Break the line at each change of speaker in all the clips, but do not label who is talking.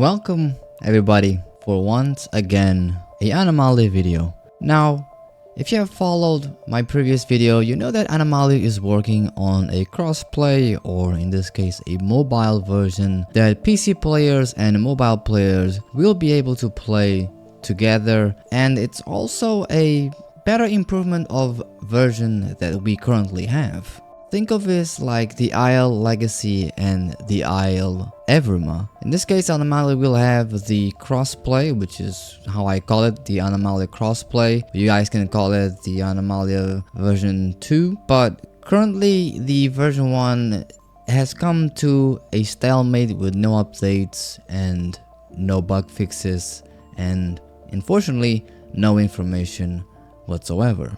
Welcome everybody for once again a Animalia video. Now, if you have followed my previous video, you know that Animalia is working on a crossplay, or in this case a mobile version, that PC players and mobile players will be able to play together, and it's also a better improvement of version that we currently have. Think of this like the Isle Legacy and the Isle Everma. In this case, Animalia will have the crossplay, which is how I call it, the Animalia crossplay. You guys can call it the Animalia version 2, but currently the version 1 has come to a stalemate with no updates and no bug fixes, and unfortunately no information whatsoever.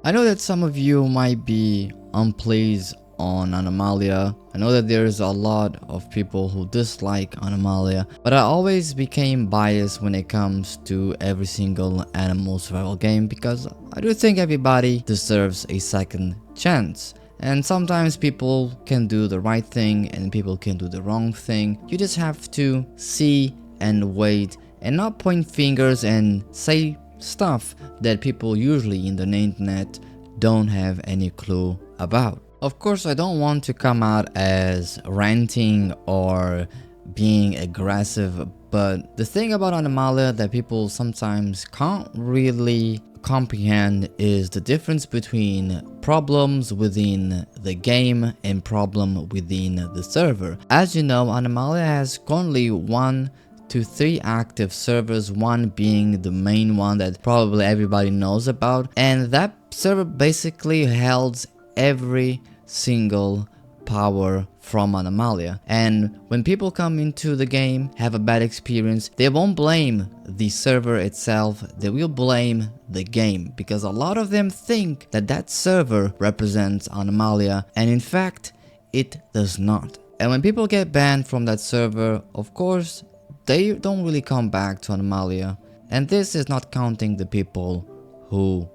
I know that some of you might be unpleased on Animalia. I know that there's a lot of people who dislike Animalia, but I always became biased when it comes to every single animal survival game because I do think everybody deserves a second chance. And sometimes people can do the right thing and people can do the wrong thing. You just have to see and wait and not point fingers and say stuff that people usually in the internet don't have any clue about. Of course, I don't want to come out as ranting or being aggressive, but the thing about Animalia that people sometimes can't really comprehend is the difference between problems within the game and problem within the server. As you know, Animalia has currently 1 to 3 active servers, one being the main one that probably everybody knows about, and that server basically holds every single power from Animalia. And when people come into the game, have a bad experience, they won't blame the server itself, they will blame the game, because a lot of them think that that server represents Animalia, and in fact it does not. And when people get banned from that server, of course they don't really come back to Animalia, and this is not counting the people who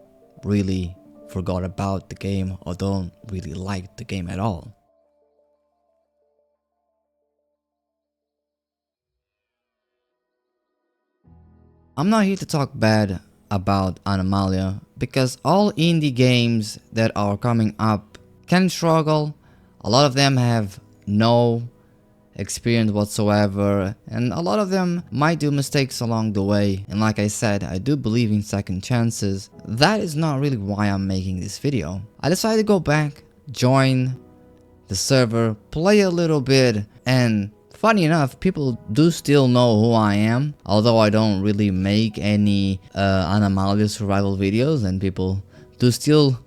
really forgot about the game or don't really like the game at all. I'm not here to talk bad about Animalia because all indie games that are coming up can struggle. A lot of them have no experience whatsoever, and a lot of them might do mistakes along the way, and like I said, I do believe in second chances. That is not really why I'm making this video. I decided to go back, join the server, play a little bit, and funny enough, people do still know who I am, although I don't really make any Animalia Survival videos, and people do still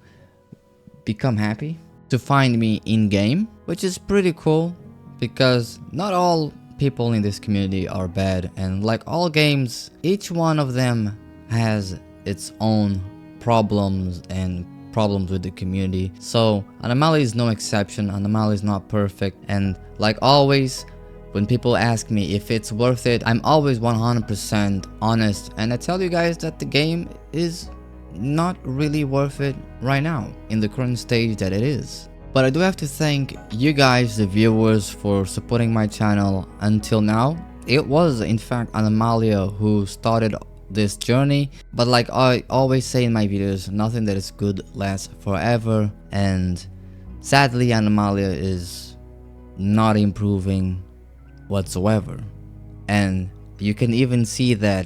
become happy to find me in game, which is pretty cool. Because not all people in this community are bad, and like all games, each one of them has its own problems and problems with the community. So Animalia is no exception. Animalia is not perfect, and like always, when people ask me if it's worth it, I'm always 100% honest, and I tell you guys that the game is not really worth it right now in the current stage that it is. But I do have to thank you guys, the viewers, for supporting my channel until now. It was in fact Animalia who started this journey, but like I always say in my videos, nothing that is good lasts forever, and sadly Animalia is not improving whatsoever, and you can even see that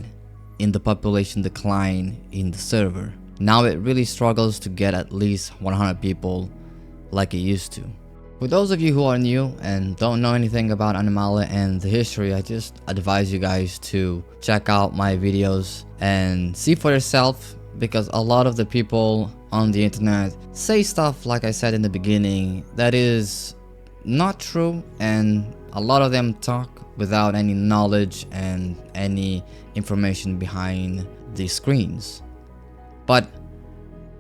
in the population decline in the server. Now it really struggles to get at least 100 people like it used to. For those of you who are new and don't know anything about Animalia and the history, I just advise you guys to check out my videos and see for yourself, because a lot of the people on the internet say stuff, like I said in the beginning, that is not true, and a lot of them talk without any knowledge and any information behind the screens. But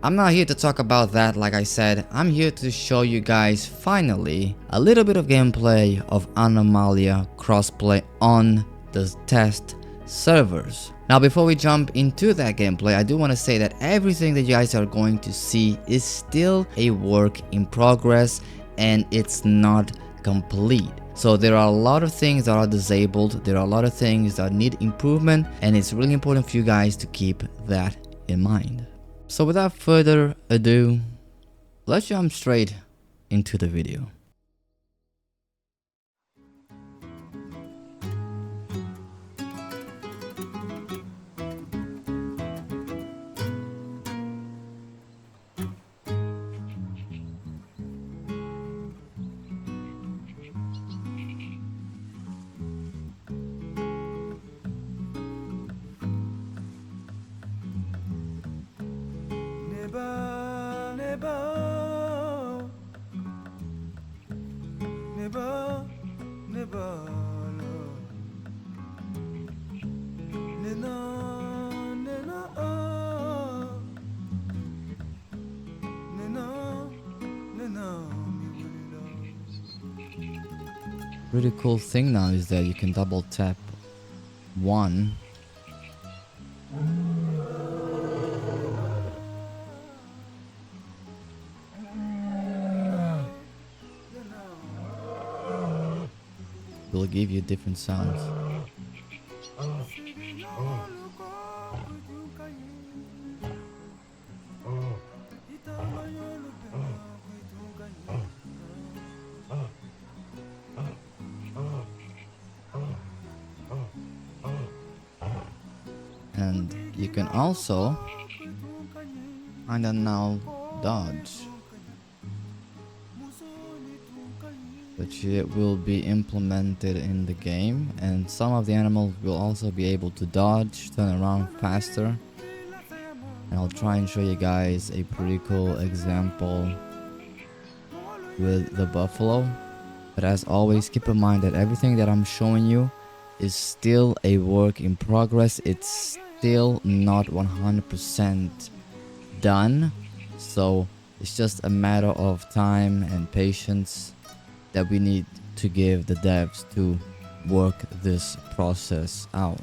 I'm not here to talk about that. Like I said, I'm here to show you guys finally a little bit of gameplay of Animalia crossplay on the test servers. Now before we jump into that gameplay, I do want to say that everything that you guys are going to see is still a work in progress and it's not complete. So there are a lot of things that are disabled, there are a lot of things that need improvement, and it's really important for you guys to keep that in mind. So without further ado, let's jump straight into the video. Really cool thing now is that you can double tap one will give you different sounds. And you can also kind of now dodge, which it will be implemented in the game, and some of the animals will also be able to dodge, turn around faster. And I'll try and show you guys a pretty cool example with the buffalo. But as always, keep in mind that everything that I'm showing you is still a work in progress. It's still not 100% done, so it's just a matter of time and patience that we need to give the devs to work this process out.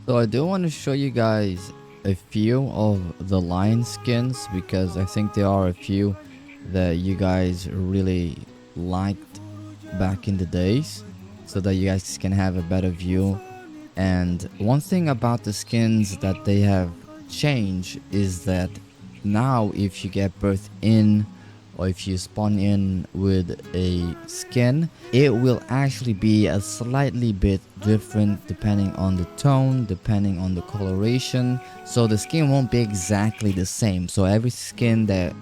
So I do want to show you guys a few of the lion skins, because I think there are a few that you guys really liked back in the days, so that you guys can have a better view. And one thing about the skins that they have changed is that now if you get birthed in, or if you spawn in with a skin, it will actually be a slightly bit different depending on the tone, depending on the coloration. So the skin won't be exactly the same. So every skin that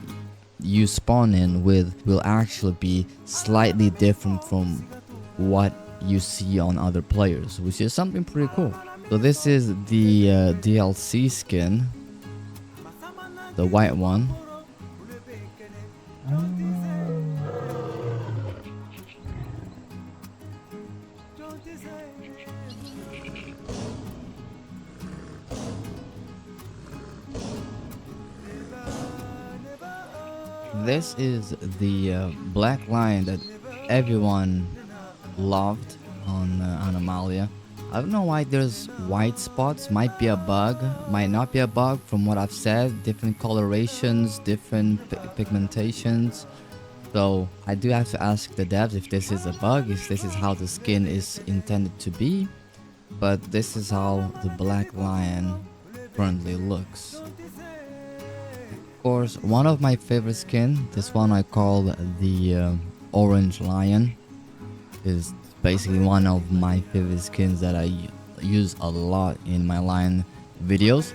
you spawn in with will actually be slightly different from what you see on other players, which is something pretty cool. So this is the DLC skin, the white one. This is the black lion that everyone loved on Animalia. I don't know why there's white spots. Might be a bug, might not be a bug from what I've said. Different colorations, different pigmentations. So I do have to ask the devs if this is a bug, if this is how the skin is intended to be. But this is how the black lion currently looks. Of course, one of my favorite skin, this one I call the orange lion, is basically one of my favorite skins that I use a lot in my lion videos.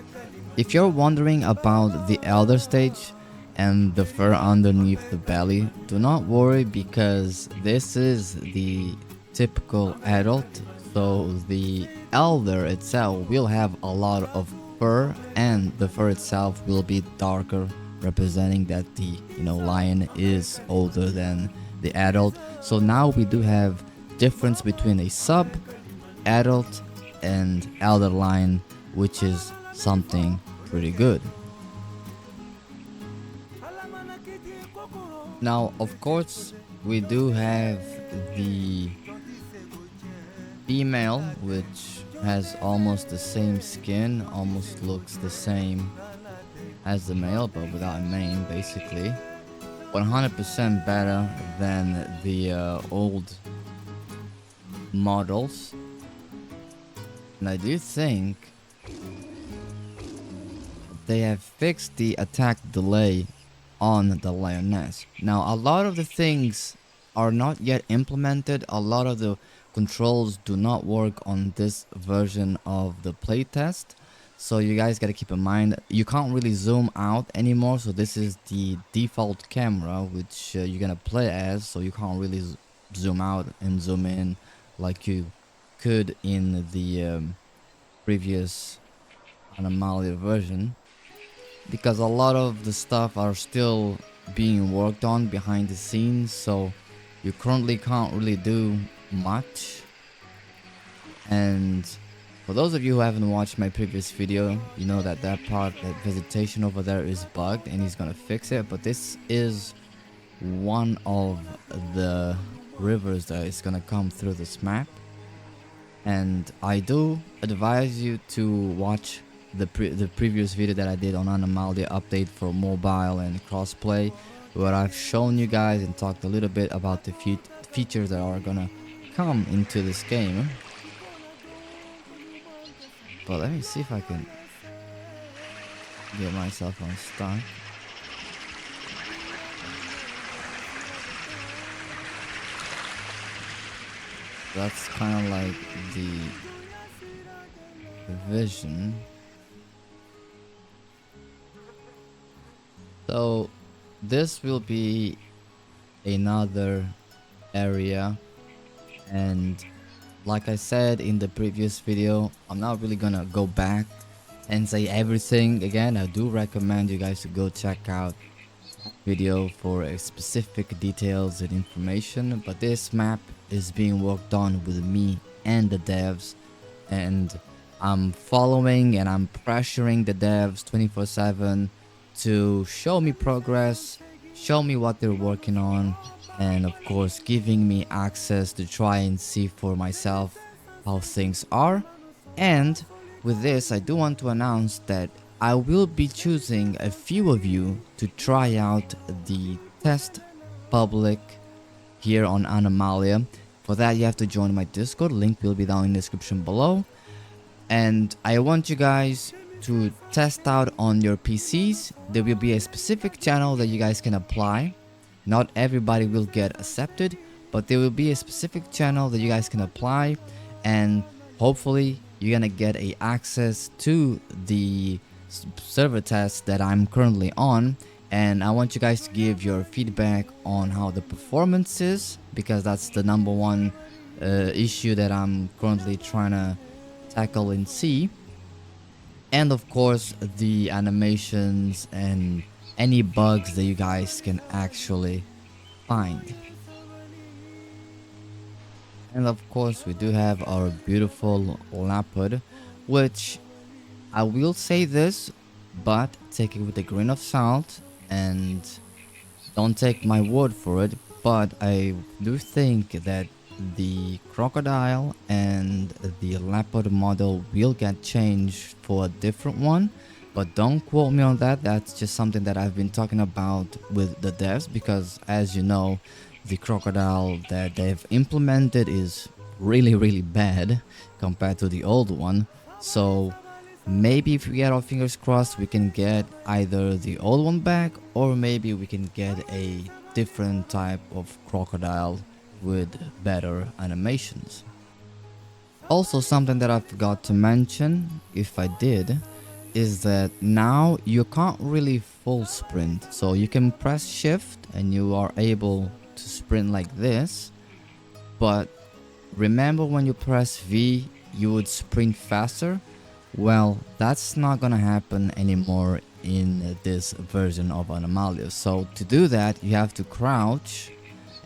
If you're wondering about the elder stage and the fur underneath the belly, do not worry, because this is the typical adult. So the elder itself will have a lot of fur, and the fur itself will be darker, representing that the lion is older than the adult. So now we do have difference between a sub, adult, and elder lion, which is something pretty good. Now, of course, we do have the female, which has almost the same skin, almost looks the same as the male, but without a mane, basically. 100% better than the old models. And I do think they have fixed the attack delay on the lioness. Now, a lot of the things are not yet implemented. A lot of the controls do not work on this version of the playtest. So you guys gotta keep in mind, you can't really zoom out anymore. So this is the default camera, which you're gonna play as. So you can't really zoom out and zoom in like you could in the previous Animalia version, because a lot of the stuff are still being worked on behind the scenes, so you currently can't really do much. And for those of you who haven't watched my previous video, you know that that vegetation over there is bugged and he's gonna fix it. But this is one of the rivers that is gonna come through this map, and I do advise you to watch the previous video that I did on Animalia update for mobile and crossplay, where I've shown you guys and talked a little bit about the features that are gonna come into this game. But let me see if I can get myself unstuck. That's kind of like the vision. So this will be another area, and like I said in the previous video, I'm not really gonna go back and say everything again. I do recommend you guys to go check out video for specific details and information, but this map is being worked on with me and the devs, and I'm following and I'm pressuring the devs 24/7 to show me progress, show me what they're working on, and of course giving me access to try and see for myself how things are. And with this, I do want to announce that I will be choosing a few of you to try out the test public here on Animalia. For that, you have to join my Discord, link will be down in the description below. And I want you guys to test out on your PCs. There will be a specific channel that you guys can apply. Not everybody will get accepted, but there will be a specific channel that you guys can apply, and hopefully you're gonna get a access to the server test that I'm currently on. And I want you guys to give your feedback on how the performance is, because that's the number one issue that I'm currently trying to tackle and see. And of course the animations and any bugs that you guys can actually find. And of course we do have our beautiful leopard, which I will say this, but take it with a grain of salt and don't take my word for it, but I do think that the crocodile and the leopard model will get changed for a different one, but don't quote me on that. That's just something that I've been talking about with the devs, because as you know, the crocodile that they've implemented is really bad compared to the old one. So maybe if we get our fingers crossed, we can get either the old one back, or maybe we can get a different type of crocodile with better animations. Also, something that I forgot to mention, if I did, is that now you can't really full sprint. So you can press shift and you are able to sprint like this, but remember when you press V you would sprint faster. Well, that's not gonna happen anymore in this version of Animalia. So to do that, you have to crouch,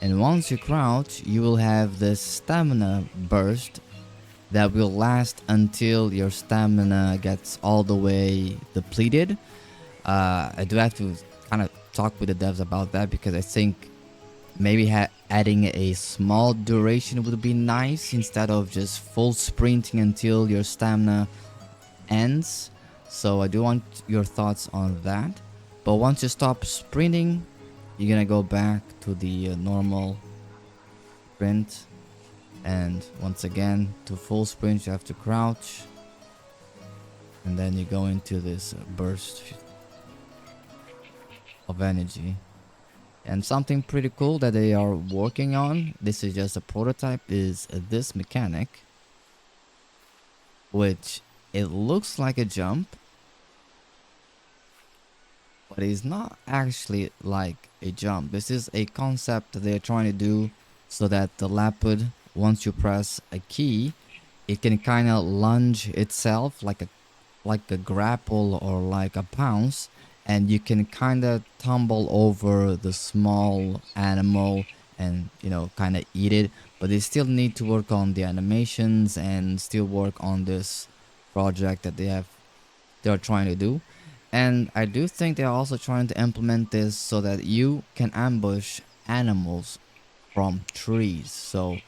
and once you crouch, you will have this stamina burst that will last until your stamina gets all the way depleted. I do have to kind of talk with the devs about that, because I think maybe adding a small duration would be nice instead of just full sprinting until your stamina ends. So I do want your thoughts on that. But once you stop sprinting, you're gonna go back to the normal sprint, and once again to full sprint you have to crouch, and then you go into this burst of energy. And something pretty cool that they are working on, this is just a prototype, is this mechanic, which it looks like a jump, but it's not actually like a jump. This is a concept that they're trying to do so that the lapid, once you press a key, it can kind of lunge itself like a grapple or like a pounce, and you can kind of tumble over the small animal and, you know, kind of eat it. But they still need to work on the animations and still work on this project that they're trying to do. And I do think they're also trying to implement this so that you can ambush animals from trees. So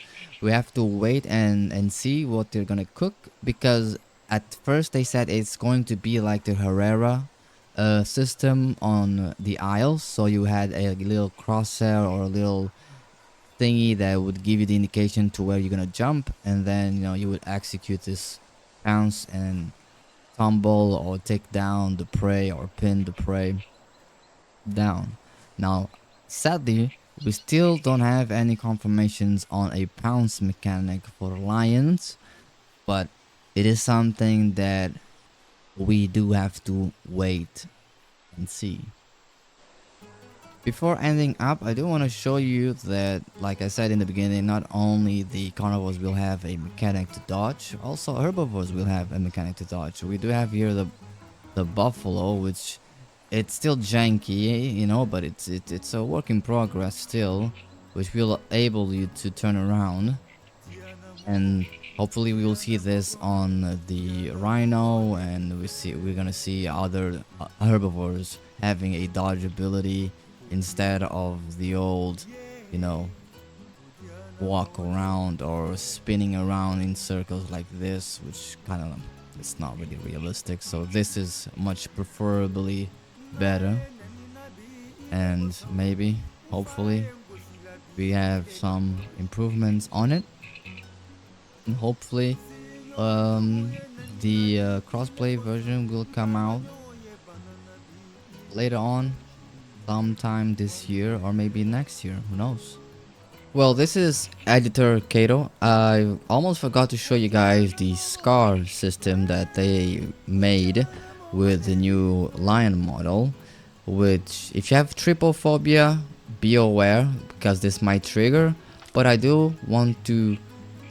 we have to wait and see what they're gonna cook, because at first they said it's going to be like the Herrera system on the aisles. So you had a little crosshair or a little thingy that would give you the indication to where you're gonna jump, and then, you know, you would execute this pounce and tumble or take down the prey or pin the prey down. Now, sadly, we still don't have any confirmations on a pounce mechanic for lions, but it is something that we do have to wait and see. Before ending up, I do want to show you that, like I said in the beginning, not only the carnivores will have a mechanic to dodge, also herbivores will have a mechanic to dodge. We do have here the buffalo, which it's still janky, you know, but it's a work in progress still, which will enable you to turn around. And hopefully we will see this on the rhino, and we're gonna see other herbivores having a dodge ability instead of the old, you know, walk around or spinning around in circles like this, which kind of, it's not really realistic. So this is much preferably better, and maybe, hopefully, we have some improvements on it, and hopefully the crossplay version will come out later on, sometime this year or maybe next year, who knows. Well, this is editor Kato. I almost forgot to show you guys the scar system that they made with the new lion model, which if you have trypophobia, be aware, because this might trigger. But I do want to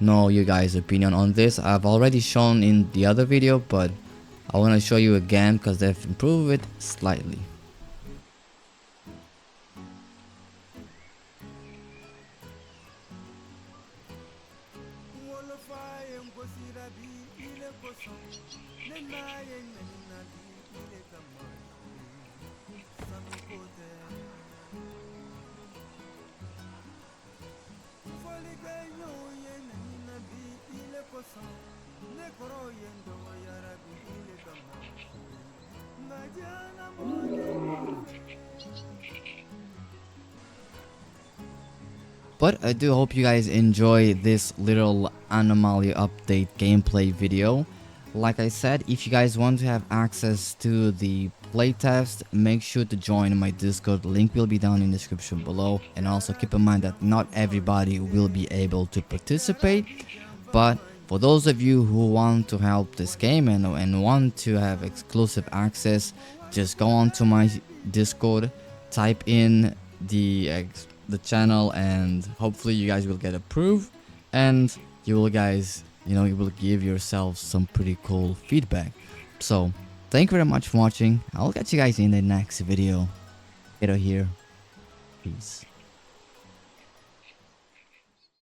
know you guys' opinion on this. I've already shown in the other video, but I want to show you again because they've improved it slightly. But I do hope you guys enjoy this little Animalia update gameplay video. Like I said, if you guys want to have access to the playtest, make sure to join my Discord. Link will be down in the description below. And also keep in mind that not everybody will be able to participate. But for those of you who want to help this game and want to have exclusive access, just go on to my Discord, type in the channel, and hopefully you guys will get approved, and you will guys, you know, you will give yourselves some pretty cool feedback. So thank you very much for watching. I'll catch you guys in the next video. Get out here. Peace.